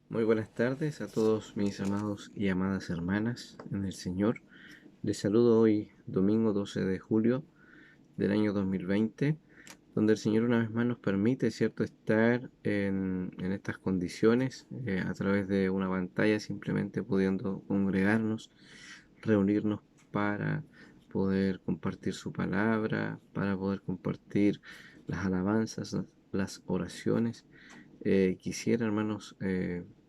Muy buenas tardes a todos mis amados y amadas hermanas en el Señor. Les saludo hoy domingo 12 de julio del año 2020, donde el Señor una vez más nos permite, ¿cierto?, estar en estas condiciones a través de una pantalla, simplemente pudiendo congregarnos, reunirnos para poder compartir su palabra, para poder compartir las alabanzas, las oraciones. Quisiera, hermanos,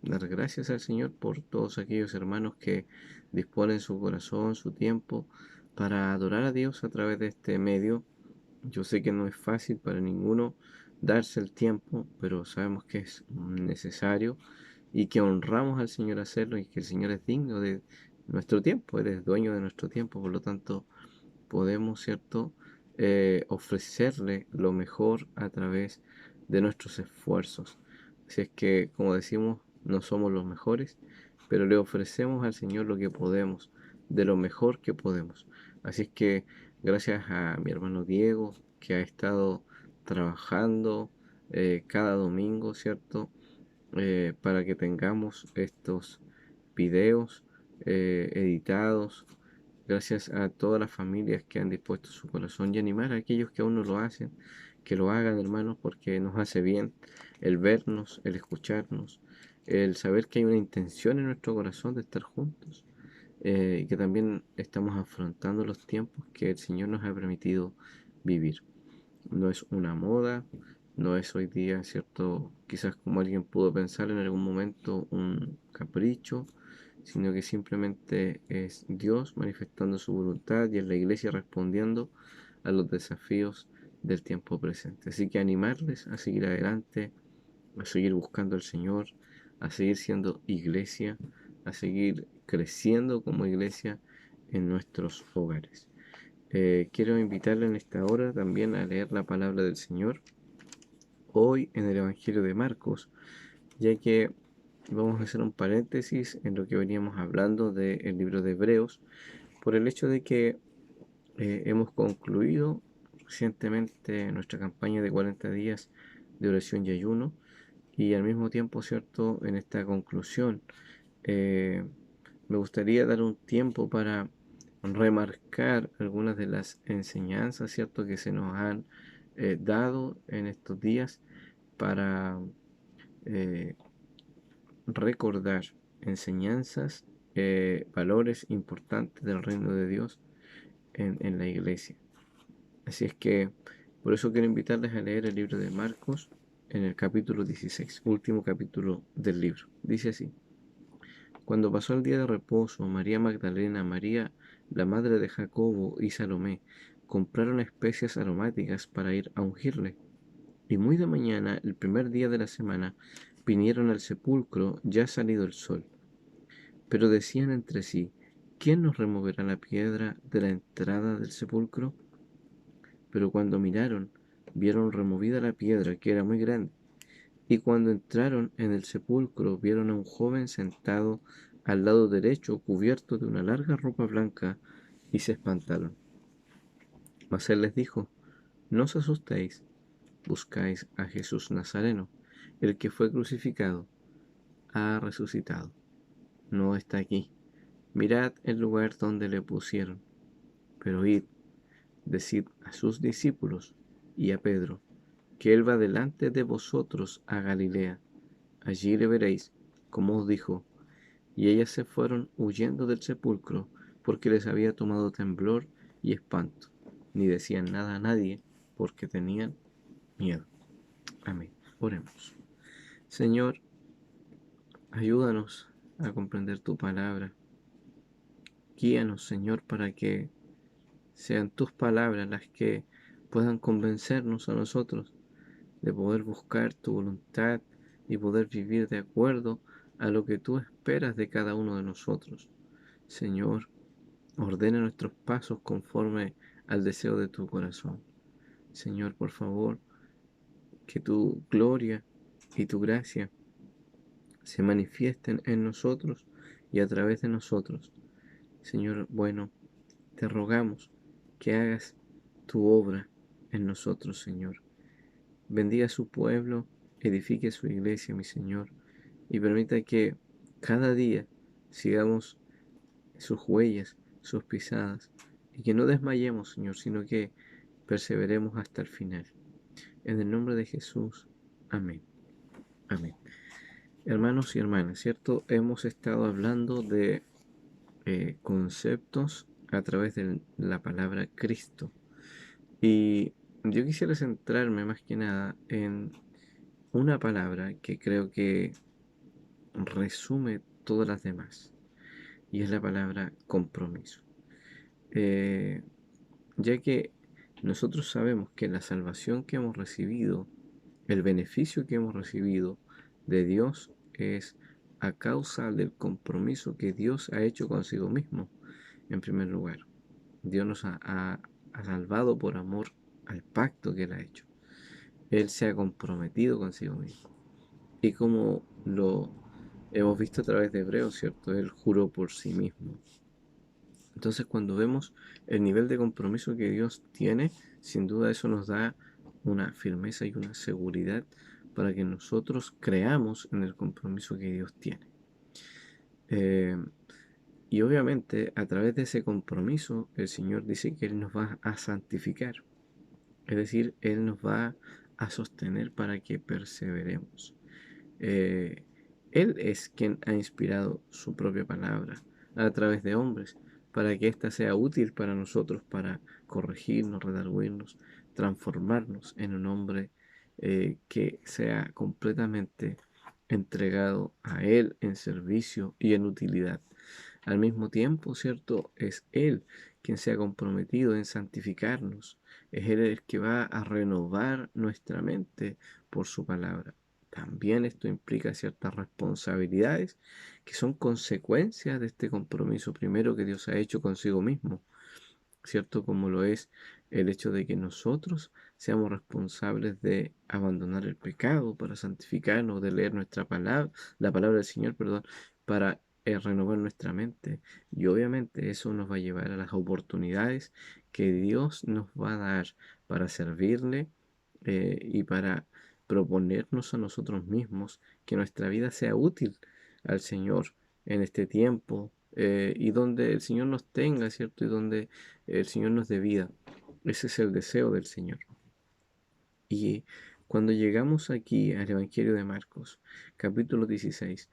dar gracias al Señor por todos aquellos hermanos que disponen su corazón, su tiempo para adorar a Dios a través de este medio. Yo sé que no es fácil para ninguno darse el tiempo, pero sabemos que es necesario y que honramos al Señor hacerlo y que el Señor es digno de nuestro tiempo, Él es dueño de nuestro tiempo, por lo tanto podemos, ¿cierto?, ofrecerle lo mejor a través de nuestros esfuerzos. Así es que, como decimos, no somos los mejores, pero le ofrecemos al Señor lo que podemos, de lo mejor que podemos. Así es que, gracias a mi hermano Diego, que ha estado trabajando cada domingo, ¿cierto? Para que tengamos estos videos editados. Gracias a todas las familias que han dispuesto su corazón y animar a aquellos que aún no lo hacen, que lo hagan, hermanos, porque nos hace bien el vernos, el escucharnos, el saber que hay una intención en nuestro corazón de estar juntos y que también estamos afrontando los tiempos que el Señor nos ha permitido vivir. No es una moda, no es hoy día, ¿cierto? Quizás como alguien pudo pensar en algún momento un capricho, sino que simplemente es Dios manifestando su voluntad y es la iglesia respondiendo a los desafíos del tiempo presente. Así que animarles a seguir adelante, a seguir buscando al Señor, a seguir siendo iglesia, a seguir creciendo como iglesia en nuestros hogares. Quiero invitarle en esta hora también a leer la palabra del Señor hoy en el Evangelio de Marcos, ya que vamos a hacer un paréntesis en lo que veníamos hablando del libro de Hebreos, por el hecho de que hemos concluido recientemente nuestra campaña de 40 días de oración y ayuno, y al mismo tiempo, ¿cierto?, en esta conclusión eh, me gustaría dar un tiempo para remarcar algunas de las enseñanzas, ¿cierto?, que se nos han dado en estos días para eh, recordar enseñanzas, valores importantes del reino de Dios en la iglesia. Así es que por eso quiero invitarles a leer el libro de Marcos en el capítulo 16, último capítulo del libro. Dice así: Cuando pasó el día de reposo, María Magdalena, María, la madre de Jacobo y Salomé compraron especias aromáticas para ir a ungirle. Y muy de mañana, el primer día de la semana, vinieron al sepulcro ya salido el sol. Pero decían entre sí: ¿Quién nos removerá la piedra de la entrada del sepulcro? Pero cuando miraron, vieron removida la piedra, que era muy grande. Y cuando entraron en el sepulcro, vieron a un joven sentado al lado derecho, cubierto de una larga ropa blanca, y se espantaron. Mas él les dijo: No os asustéis, buscáis a Jesús Nazareno, el que fue crucificado. Ha resucitado, no está aquí. Mirad el lugar donde le pusieron. Pero id, decid a sus discípulos y a Pedro, que él va delante de vosotros a Galilea. Allí le veréis, como os dijo. Y ellas se fueron huyendo del sepulcro, porque les había tomado temblor y espanto. Ni decían nada a nadie, porque tenían miedo. Amén. Oremos. Señor, ayúdanos a comprender tu palabra. Guíanos, Señor, para que sean tus palabras las que puedan convencernos a nosotros de poder buscar tu voluntad y poder vivir de acuerdo a lo que tú esperas de cada uno de nosotros. Señor, ordena nuestros pasos conforme al deseo de tu corazón. Señor, por favor, que tu gloria y tu gracia se manifiesten en nosotros y a través de nosotros. Señor, bueno, te rogamos que hagas tu obra en nosotros, Señor. Bendiga a su pueblo, edifique su iglesia, mi Señor, y permita que cada día sigamos sus huellas, sus pisadas, y que no desmayemos, Señor, sino que perseveremos hasta el final. En el nombre de Jesús. Amén. Amén. Hermanos y hermanas, ¿cierto? Hemos estado hablando de conceptos a través de la palabra Cristo. Y yo quisiera centrarme más que nada en una palabra que creo que resume todas las demás. Y es la palabra compromiso. Eh, ya que nosotros sabemos que la salvación que hemos recibido, el beneficio que hemos recibido de Dios es a causa del compromiso que Dios ha hecho consigo mismo, en primer lugar. Dios nos ha salvado por amor al pacto que Él ha hecho. Él se ha comprometido consigo mismo. Y como lo hemos visto a través de Hebreos, ¿cierto? Él juró por sí mismo. Entonces, cuando vemos el nivel de compromiso que Dios tiene, sin duda eso nos da una firmeza y una seguridad para que nosotros creamos en el compromiso que Dios tiene. Eh, y obviamente, a través de ese compromiso, el Señor dice que Él nos va a santificar. Es decir, Él nos va a sostener para que perseveremos. Eh, Él es quien ha inspirado su propia palabra a través de hombres para que ésta sea útil para nosotros, para corregirnos, redarguirnos, transformarnos en un hombre que sea completamente entregado a Él en servicio y en utilidad. Al mismo tiempo, ¿cierto? Es Él quien se ha comprometido en santificarnos. Es Él el que va a renovar nuestra mente por su palabra. También esto implica ciertas responsabilidades que son consecuencias de este compromiso primero que Dios ha hecho consigo mismo, ¿cierto? Como lo es el hecho de que nosotros seamos responsables de abandonar el pecado para santificarnos, de leer nuestra palabra, la palabra del Señor, perdón, para renovar nuestra mente. Y obviamente eso nos va a llevar a las oportunidades que Dios nos va a dar para servirle y para proponernos a nosotros mismos que nuestra vida sea útil al Señor en este tiempo y donde el Señor nos tenga, ¿cierto? Y donde el Señor nos dé vida. Ese es el deseo del Señor. Y cuando llegamos aquí al Evangelio de Marcos, capítulo 16,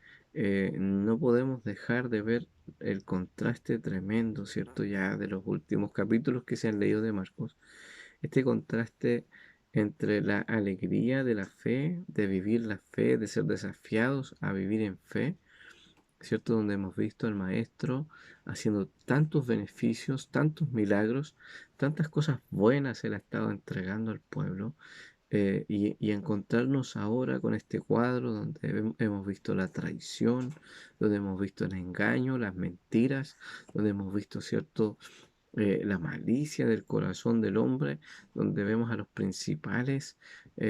no podemos dejar de ver el contraste tremendo, ¿cierto? Ya de los últimos capítulos que se han leído de Marcos. Este contraste entre la alegría de la fe, de vivir la fe, de ser desafiados a vivir en fe, ¿cierto? Donde hemos visto al Maestro haciendo tantos beneficios, tantos milagros, tantas cosas buenas Él ha estado entregando al pueblo. Y encontrarnos ahora con este cuadro donde hemos visto la traición, donde hemos visto el engaño, las mentiras, donde hemos visto, ¿cierto? La malicia del corazón del hombre, donde vemos a los principales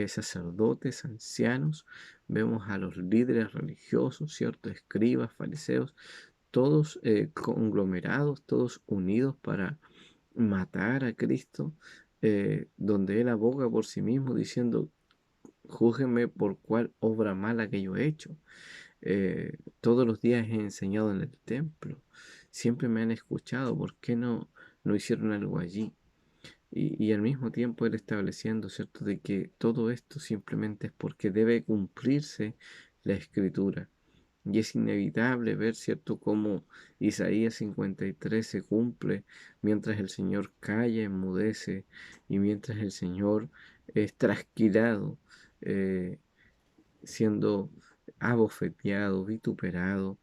sacerdotes, ancianos, vemos a los líderes religiosos, ¿cierto? Escribas, fariseos, todos conglomerados, todos unidos para matar a Cristo, donde Él aboga por sí mismo diciendo, júzguenme por cuál obra mala que yo he hecho. Todos los días he enseñado en el templo, siempre me han escuchado, ¿por qué no hicieron algo allí? Y al mismo tiempo Él estableciendo, ¿cierto?, de que todo esto simplemente es porque debe cumplirse la Escritura. Y es inevitable ver, ¿cierto?, cómo Isaías 53 se cumple mientras el Señor calla, enmudece y mientras el Señor es trasquilado, eh, siendo abofeteado, vituperado,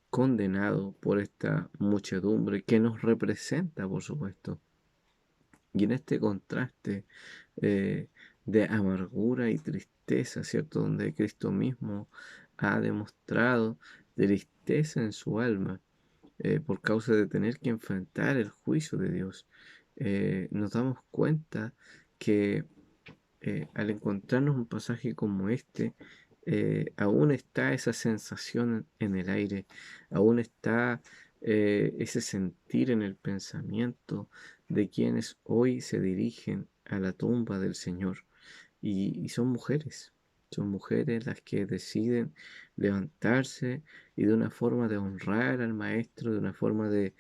condenado por esta muchedumbre que nos representa, por supuesto. Y en este contraste eh, de amargura y tristeza, ¿cierto? Donde Cristo mismo ha demostrado tristeza en su alma por causa de tener que enfrentar el juicio de Dios, nos damos cuenta que al encontrarnos un pasaje como este, aún está esa sensación en el aire, aún está ese sentir en el pensamiento de quienes hoy se dirigen a la tumba del Señor. Y son mujeres, son mujeres las que deciden levantarse y de una forma de honrar al maestro, de una forma de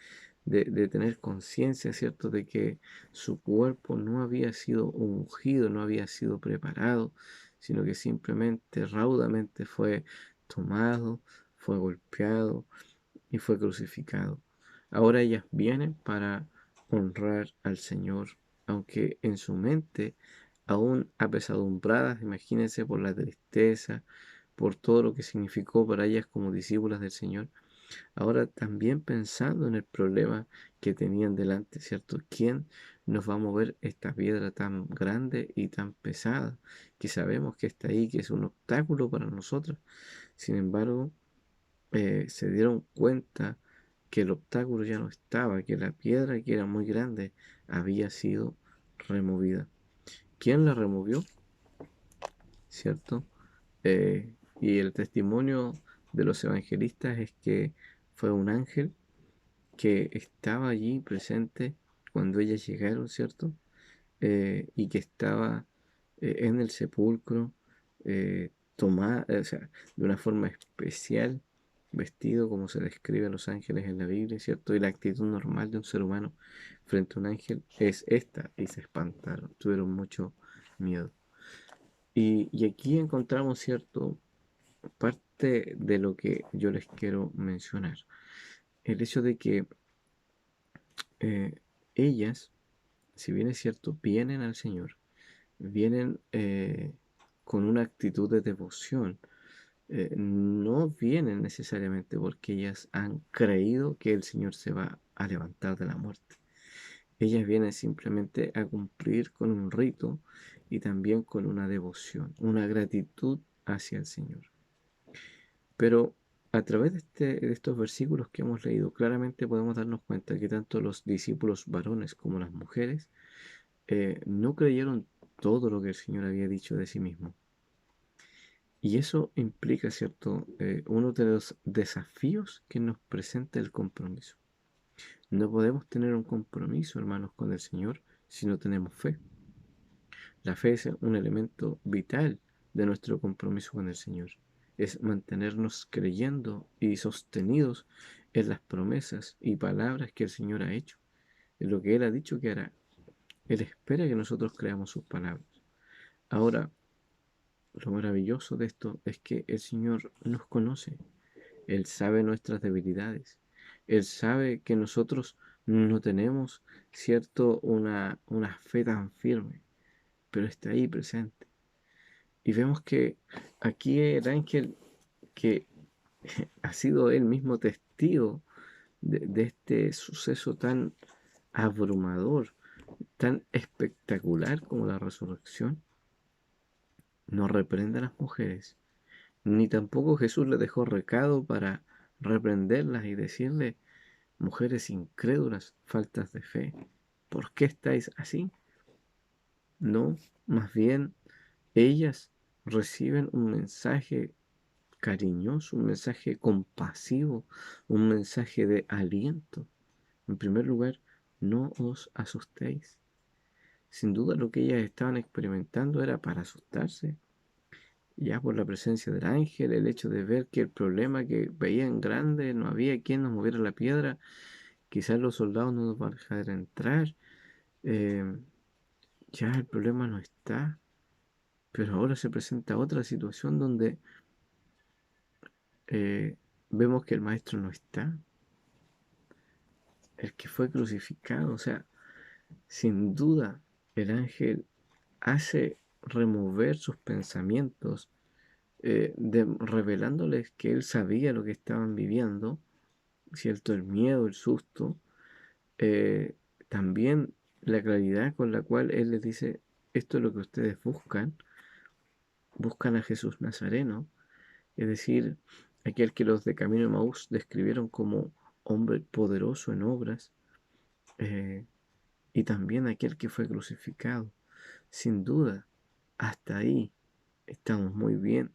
tener conciencia, ¿cierto?, de que su cuerpo no había sido ungido, no había sido preparado, sino que simplemente raudamente fue tomado, fue golpeado y fue crucificado. Ahora ellas vienen para honrar al Señor, aunque en su mente, aún apesadumbradas, imagínense, por la tristeza, por todo lo que significó para ellas como discípulas del Señor, ahora también pensando en el problema que tenían delante, ¿cierto? ¿Quién nos va a mover esta piedra tan grande y tan pesada que sabemos que está ahí, que es un obstáculo para nosotros? Sin embargo, se dieron cuenta que el obstáculo ya no estaba, que la piedra, que era muy grande, había sido removida. ¿Quién la removió? ¿Cierto? Y el testimonio de los evangelistas es que fue un ángel que estaba allí presente cuando ellas llegaron, ¿cierto? Y que estaba en el sepulcro, tomada, o sea, de una forma especial, vestido como se describe a los ángeles en la Biblia, ¿cierto? Y la actitud normal de un ser humano frente a un ángel es esta, y se espantaron, tuvieron mucho miedo. Y aquí encontramos, ¿cierto?, parte de lo que yo les quiero mencionar. El hecho de que eh, ellas, si bien es cierto, vienen al Señor, vienen con una actitud de devoción. No vienen necesariamente porque ellas han creído que el Señor se va a levantar de la muerte. Ellas vienen simplemente a cumplir con un rito y también con una devoción, una gratitud hacia el Señor. Pero a través de estos versículos que hemos leído, claramente podemos darnos cuenta que tanto los discípulos varones como las mujeres no creyeron todo lo que el Señor había dicho de sí mismo. Y eso implica, ¿cierto?, uno de los desafíos que nos presenta el compromiso. No podemos tener un compromiso, hermanos, con el Señor si no tenemos fe. La fe es un elemento vital de nuestro compromiso con el Señor. Es mantenernos creyendo y sostenidos en las promesas y palabras que el Señor ha hecho, en lo que Él ha dicho que hará. Él espera que nosotros creamos sus palabras. Ahora, lo maravilloso de esto es que el Señor nos conoce. Él sabe nuestras debilidades. Él sabe que nosotros no tenemos, cierto, una fe tan firme, pero está ahí presente. Y vemos que aquí el ángel que ha sido él mismo testigo de este suceso tan abrumador, tan espectacular como la resurrección, no reprende a las mujeres, ni tampoco Jesús le dejó recado para reprenderlas y decirle: mujeres incrédulas, faltas de fe, ¿por qué estáis así? No, más bien ellas reciben un mensaje cariñoso, un mensaje compasivo, un mensaje de aliento. En primer lugar, no os asustéis. Sin duda lo que ellas estaban experimentando era para asustarse, ya por la presencia del ángel, el hecho de ver que el problema que veían grande, no había quien nos moviera la piedra, quizás los soldados no nos van a dejar entrar, eh, ya el problema no está, pero ahora se presenta otra situación donde eh, vemos que el maestro no está, el que fue crucificado, o sea, sin duda el ángel hace remover sus pensamientos, revelándoles que él sabía lo que estaban viviendo, ¿cierto? El miedo, el susto, eh, también la claridad con la cual él les dice: esto es lo que ustedes buscan a Jesús Nazareno, es decir, aquel que los de Camino de Maús describieron como hombre poderoso en obras, eh, y también aquel que fue crucificado. Sin duda, hasta ahí estamos muy bien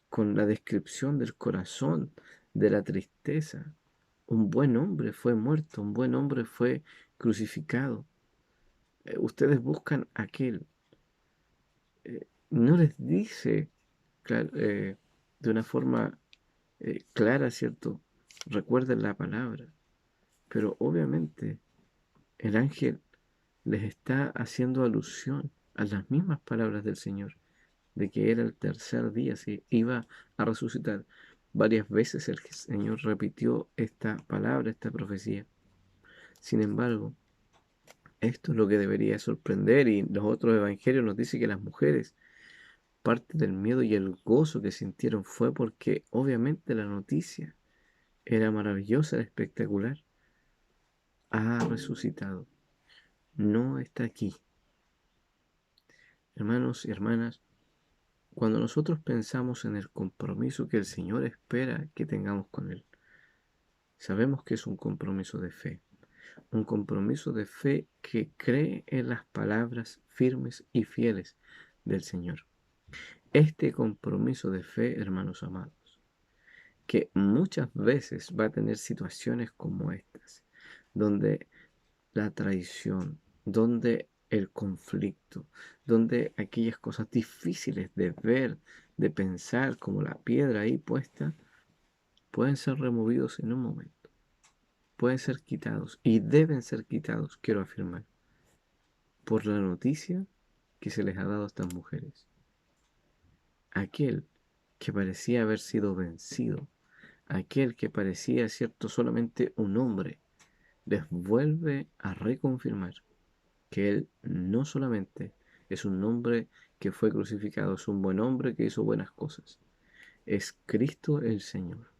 con la descripción del corazón, de la tristeza. Un buen hombre fue muerto, un buen hombre fue crucificado. Ustedes buscan aquel. No les dice de una forma clara, ¿cierto? Recuerden la palabra, pero obviamente el ángel les está haciendo alusión a las mismas palabras del Señor, de que era el tercer día, se iba a resucitar. Varias veces el Señor repitió esta palabra, esta profecía. Sin embargo, esto es lo que debería sorprender, y los otros evangelios nos dicen que las mujeres, parte del miedo y el gozo que sintieron fue porque obviamente la noticia era maravillosa, era espectacular. Ha resucitado, no está aquí. Hermanos y hermanas, cuando nosotros pensamos en el compromiso que el Señor espera que tengamos con Él, sabemos que es un compromiso de fe. Un compromiso de fe que cree en las palabras firmes y fieles del Señor. Este compromiso de fe, hermanos amados, que muchas veces va a tener situaciones como estas, donde la traición, donde el conflicto, donde aquellas cosas difíciles de ver, de pensar, como la piedra ahí puesta, pueden ser removidos en un momento, pueden ser quitados y deben ser quitados, quiero afirmar, por la noticia que se les ha dado a estas mujeres. Aquel que parecía haber sido vencido, aquel que parecía, cierto, solamente un hombre, les vuelve a reconfirmar que Él no solamente es un hombre que fue crucificado, es un buen hombre que hizo buenas cosas. Es Cristo el Señor.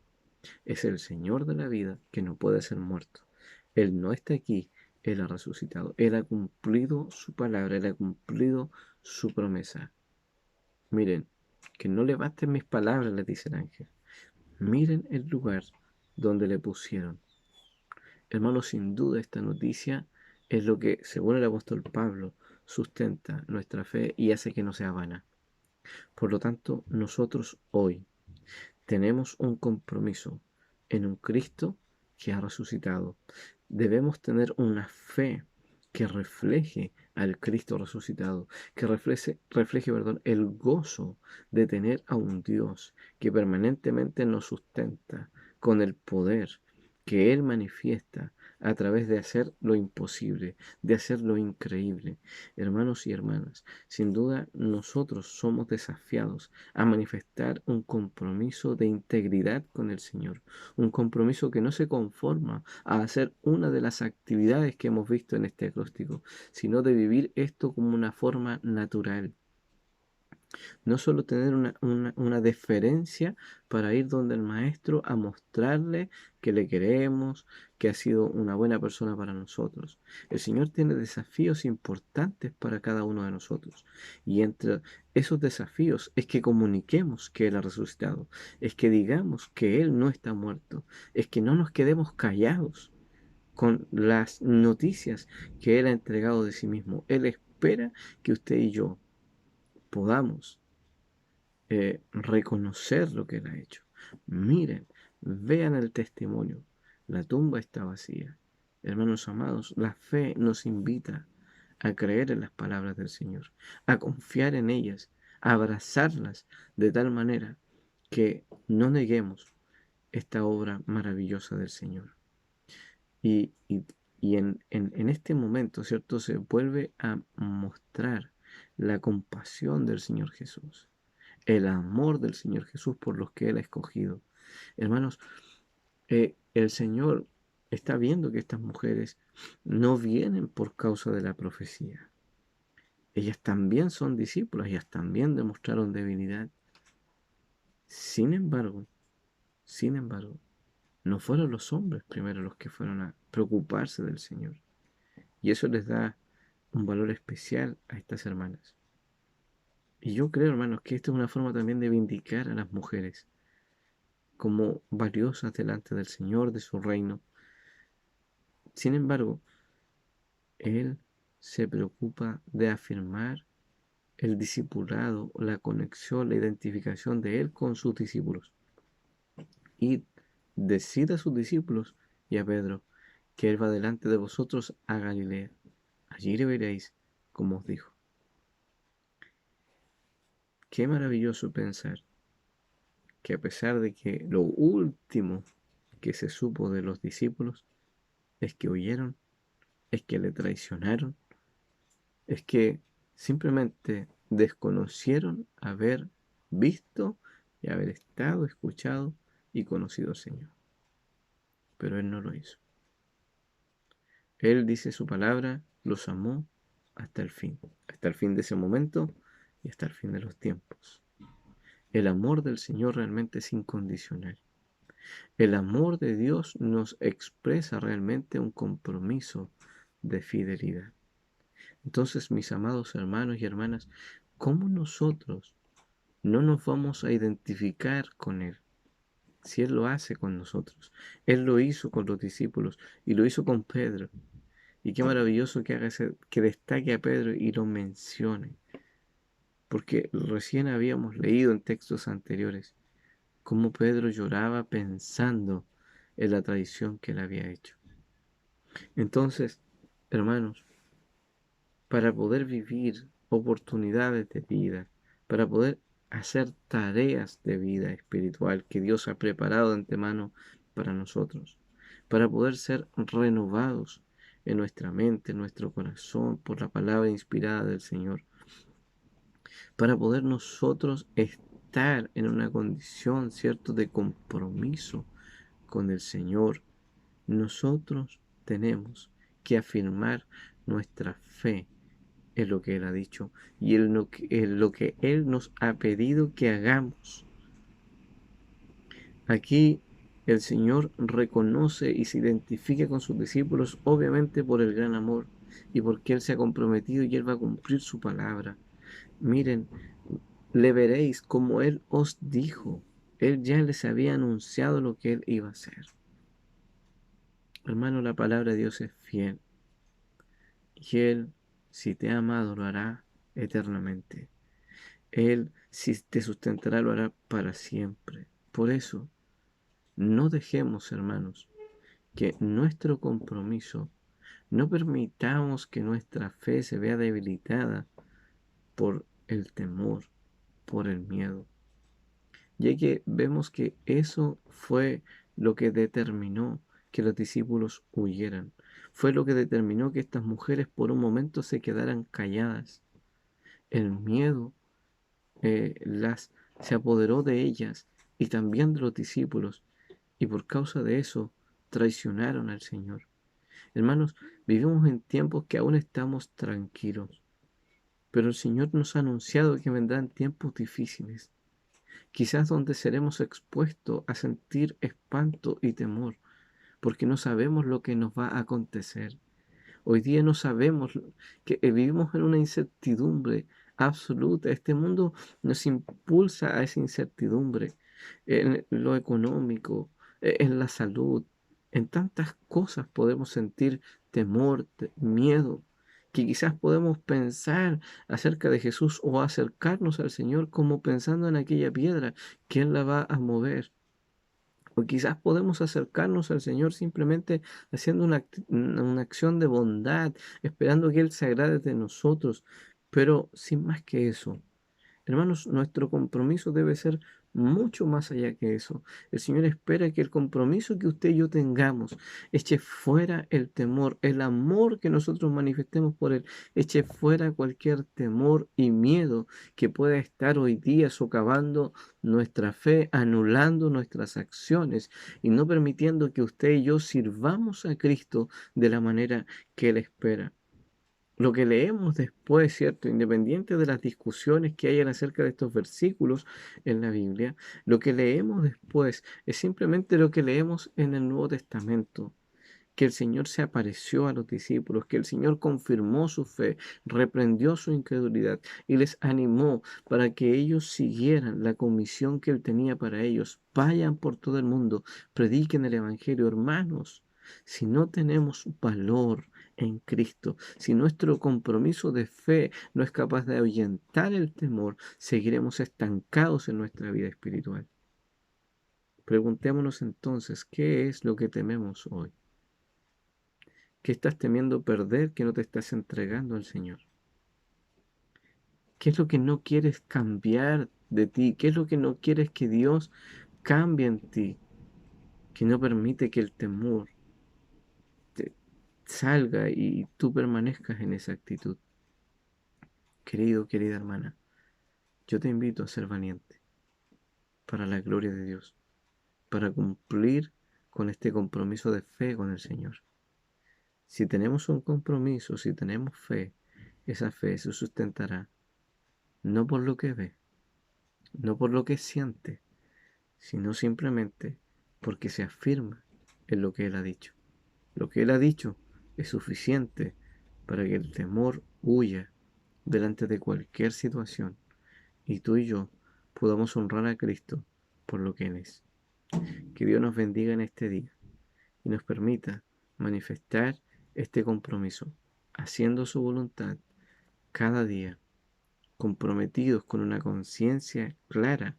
Es el Señor de la vida que no puede ser muerto. Él no está aquí, Él ha resucitado. Él ha cumplido su palabra, Él ha cumplido su promesa. Miren, que no le basten mis palabras, le dice el ángel. Miren el lugar donde le pusieron. Hermanos, sin duda esta noticia es lo que, según el apóstol Pablo, sustenta nuestra fe y hace que no sea vana. Por lo tanto, nosotros hoy tenemos un compromiso en un Cristo que ha resucitado. Debemos tener una fe que refleje al Cristo resucitado, que refleje, el gozo de tener a un Dios que permanentemente nos sustenta con el poder que Él manifiesta a través de hacer lo imposible, de hacer lo increíble. Hermanos y hermanas, sin duda nosotros somos desafiados a manifestar un compromiso de integridad con el Señor, un compromiso que no se conforma a hacer una de las actividades que hemos visto en este acróstico, sino de vivir esto como una forma natural. No solo tener una deferencia para ir donde el maestro a mostrarle que le queremos, que ha sido una buena persona para nosotros. El Señor tiene desafíos importantes para cada uno de nosotros. Y entre esos desafíos es que comuniquemos que Él ha resucitado, es que digamos que Él no está muerto, es que no nos quedemos callados con las noticias que Él ha entregado de sí mismo. Él espera que usted y yo podamos reconocer lo que Él ha hecho. Miren, vean el testimonio. La tumba está vacía. Hermanos amados, la fe nos invita a creer en las palabras del Señor, a confiar en ellas, a abrazarlas de tal manera que no neguemos esta obra maravillosa del Señor. Y, y- y en este momento, ¿cierto? Se vuelve a mostrar la compasión del Señor Jesús, el amor del Señor Jesús por los que Él ha escogido. Hermanos, el Señor está viendo que estas mujeres no vienen por causa de la profecía. Ellas también son discípulas, ellas también demostraron debilidad. Sin embargo, sin embargo, no fueron los hombres primero los que fueron a preocuparse del Señor. Y eso les da un valor especial a estas hermanas. Y yo creo, hermanos, que esta es una forma también de vindicar a las mujeres como valiosas delante del Señor, de su reino. Sin embargo, Él se preocupa de afirmar el discipulado, la conexión, la identificación de Él con sus discípulos. Y decide a sus discípulos y a Pedro que Él va delante de vosotros a Galilea. Allí le veréis, como os dijo. Qué maravilloso pensar que a pesar de que lo último que se supo de los discípulos es que huyeron, es que le traicionaron, es que simplemente desconocieron haber visto y haber estado, escuchado y conocido al Señor. Pero Él no lo hizo. Él dice su palabra, los amó hasta el fin de ese momento y hasta el fin de los tiempos. El amor del Señor realmente es incondicional. El amor de Dios nos expresa realmente un compromiso de fidelidad. Entonces, mis amados hermanos y hermanas, ¿cómo nosotros no nos vamos a identificar con Él? Si Él lo hace con nosotros. Él lo hizo con los discípulos y lo hizo con Pedro. Y qué maravilloso que que destaque a Pedro y lo mencione. Porque recién habíamos leído en textos anteriores cómo Pedro lloraba pensando en la traición que él había hecho. Entonces, hermanos, para poder vivir oportunidades de vida, para poder hacer tareas de vida espiritual que Dios ha preparado de antemano para nosotros, para poder ser renovados en nuestra mente, en nuestro corazón, por la palabra inspirada del Señor, para poder nosotros estar en una condición, ¿cierto?, de compromiso con el Señor, nosotros tenemos que afirmar nuestra fe en lo que Él ha dicho y en lo que Él nos ha pedido que hagamos. Aquí el Señor reconoce y se identifica con sus discípulos, obviamente por el gran amor y porque Él se ha comprometido y Él va a cumplir su palabra. Miren, le veréis como Él os dijo. Él ya les había anunciado lo que Él iba a hacer. Hermano, la palabra de Dios es fiel. Y Él, si te ha amado, lo hará eternamente. Él, si te sustentará, lo hará para siempre. Por eso, no dejemos, hermanos, que nuestro compromiso, no permitamos que nuestra fe se vea debilitada por el temor, por el miedo, ya que vemos que eso fue lo que determinó que los discípulos huyeran. Fue lo que determinó que estas mujeres por un momento se quedaran calladas. El miedo las se apoderó de ellas y también de los discípulos, y por causa de eso traicionaron al Señor. Hermanos, vivimos en tiempos que aún estamos tranquilos, pero el Señor nos ha anunciado que vendrán tiempos difíciles, quizás donde seremos expuestos a sentir espanto y temor, porque no sabemos lo que nos va a acontecer. Hoy día no sabemos que vivimos en una incertidumbre absoluta. Este mundo nos impulsa a esa incertidumbre en lo económico, en la salud, en tantas cosas podemos sentir temor, miedo, que quizás podemos pensar acerca de Jesús o acercarnos al Señor como pensando en aquella piedra que Él la va a mover. O quizás podemos acercarnos al Señor simplemente haciendo una acción de bondad, esperando que Él se agrade de nosotros, pero sin más que eso. Hermanos, nuestro compromiso debe ser mucho más allá que eso. El Señor espera que el compromiso que usted y yo tengamos eche fuera el temor, el amor que nosotros manifestemos por Él, eche fuera cualquier temor y miedo que pueda estar hoy día socavando nuestra fe, anulando nuestras acciones y no permitiendo que usted y yo sirvamos a Cristo de la manera que Él espera. Lo que leemos después, ¿cierto? Independiente de las discusiones que hayan acerca de estos versículos en la Biblia, lo que leemos después es simplemente lo que leemos en el Nuevo Testamento, que el Señor se apareció a los discípulos, que el Señor confirmó su fe, reprendió su incredulidad y les animó para que ellos siguieran la comisión que Él tenía para ellos. Vayan por todo el mundo, prediquen el Evangelio, hermanos. Si no tenemos valor en Cristo, si nuestro compromiso de fe no es capaz de ahuyentar el temor, seguiremos estancados en nuestra vida espiritual. Preguntémonos entonces, ¿qué es lo que tememos hoy? ¿Qué estás temiendo perder que no te estás entregando al Señor? ¿Qué es lo que no quieres cambiar de ti? ¿Qué es lo que no quieres que Dios cambie en ti? Que no permite que el temor te salga y tú permanezcas en esa actitud. Querido, querida hermana, yo te invito a ser valiente para la gloria de Dios, para cumplir con este compromiso de fe con el Señor. Si tenemos un compromiso, si tenemos fe, esa fe se sustentará no por lo que ve, no por lo que siente, sino simplemente porque se afirma en lo que Él ha dicho. Lo que Él ha dicho es suficiente para que el temor huya delante de cualquier situación y tú y yo podamos honrar a Cristo por lo que Él es. Que Dios nos bendiga en este día y nos permita manifestar este compromiso, haciendo su voluntad cada día, comprometidos con una conciencia clara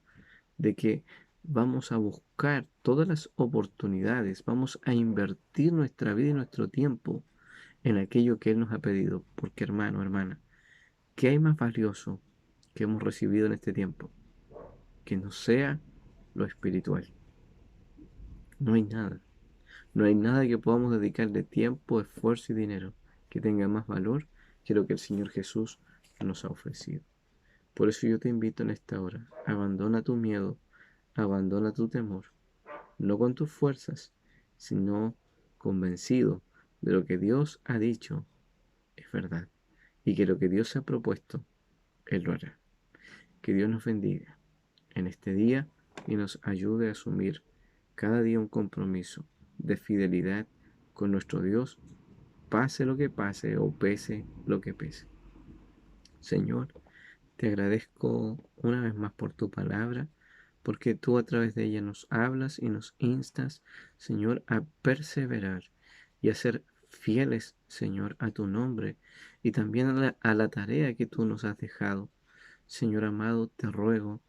de que vamos a buscar todas las oportunidades, vamos a invertir nuestra vida y nuestro tiempo en aquello que Él nos ha pedido. Porque hermano, hermana, ¿qué hay más valioso que hemos recibido en este tiempo? Que no sea lo espiritual. No hay nada. No hay nada que podamos dedicarle tiempo, esfuerzo y dinero que tenga más valor que lo que el Señor Jesús nos ha ofrecido. Por eso yo te invito en esta hora, abandona tu miedo, abandona tu temor, no con tus fuerzas, sino convencido de lo que Dios ha dicho es verdad y que lo que Dios ha propuesto, Él lo hará. Que Dios nos bendiga en este día y nos ayude a asumir cada día un compromiso de fidelidad con nuestro Dios, pase lo que pase o pese lo que pese. Señor, te agradezco una vez más por tu palabra, porque tú a través de ella nos hablas y nos instas, Señor, a perseverar y a ser fieles, Señor, a tu nombre y también a la tarea que tú nos has dejado. Señor amado, te ruego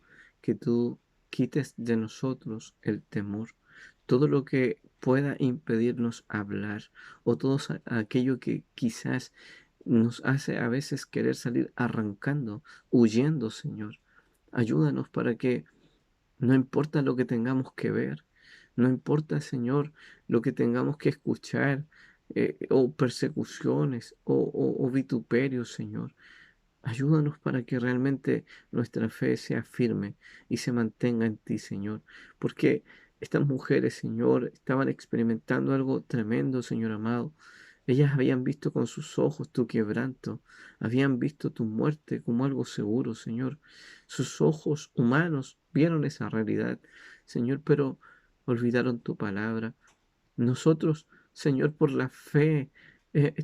que tú quites de nosotros el temor, todo lo que pueda impedirnos hablar o todo aquello que quizás nos hace a veces querer salir arrancando, huyendo, Señor. Ayúdanos para que no importa lo que tengamos que ver, no importa, Señor, lo que tengamos que escuchar, o persecuciones, o vituperios, Señor. Ayúdanos para que realmente nuestra fe sea firme y se mantenga en ti, Señor. Porque estas mujeres, Señor, estaban experimentando algo tremendo, Señor amado. Ellas habían visto con sus ojos tu quebranto, habían visto tu muerte como algo seguro, Señor. Sus ojos humanos vieron esa realidad, Señor, pero olvidaron tu palabra. Nosotros, Señor, por la fe,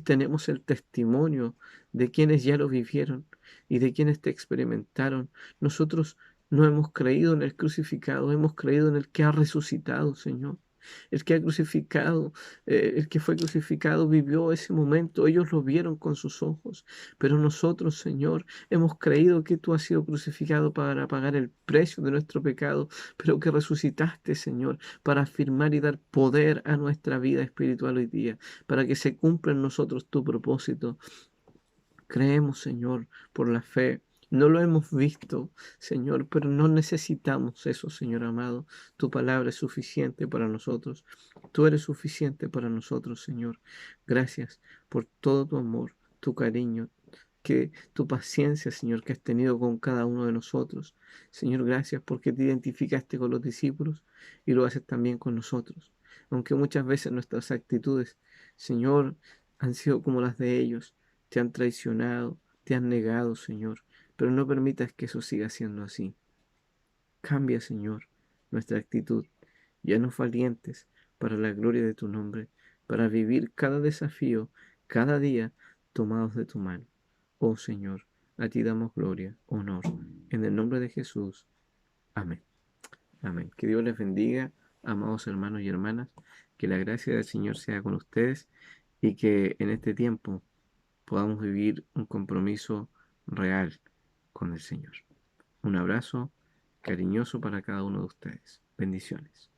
tenemos el testimonio de quienes ya lo vivieron y de quienes te experimentaron. Nosotros no hemos creído en el crucificado, hemos creído en el que ha resucitado, Señor. El que ha crucificado, el que fue crucificado vivió ese momento, ellos lo vieron con sus ojos, pero nosotros, Señor, hemos creído que tú has sido crucificado para pagar el precio de nuestro pecado, pero que resucitaste, Señor, para afirmar y dar poder a nuestra vida espiritual hoy día, para que se cumpla en nosotros tu propósito. Creemos, Señor, por la fe. No lo hemos visto, Señor, pero no necesitamos eso, Señor amado. Tu palabra es suficiente para nosotros. Tú eres suficiente para nosotros, Señor. Gracias por todo tu amor, tu cariño, que tu paciencia, Señor, que has tenido con cada uno de nosotros. Señor, gracias porque te identificaste con los discípulos y lo haces también con nosotros. Aunque muchas veces nuestras actitudes, Señor, han sido como las de ellos, te han traicionado, te han negado, Señor, pero no permitas que eso siga siendo así. Cambia, Señor, nuestra actitud. Llenos valientes para la gloria de tu nombre, para vivir cada desafío, cada día, tomados de tu mano. Oh Señor, a ti damos gloria, honor, en el nombre de Jesús. Amén. Amén. Que Dios les bendiga, amados hermanos y hermanas, que la gracia del Señor sea con ustedes y que en este tiempo podamos vivir un compromiso real con el Señor. Un abrazo cariñoso para cada uno de ustedes. Bendiciones.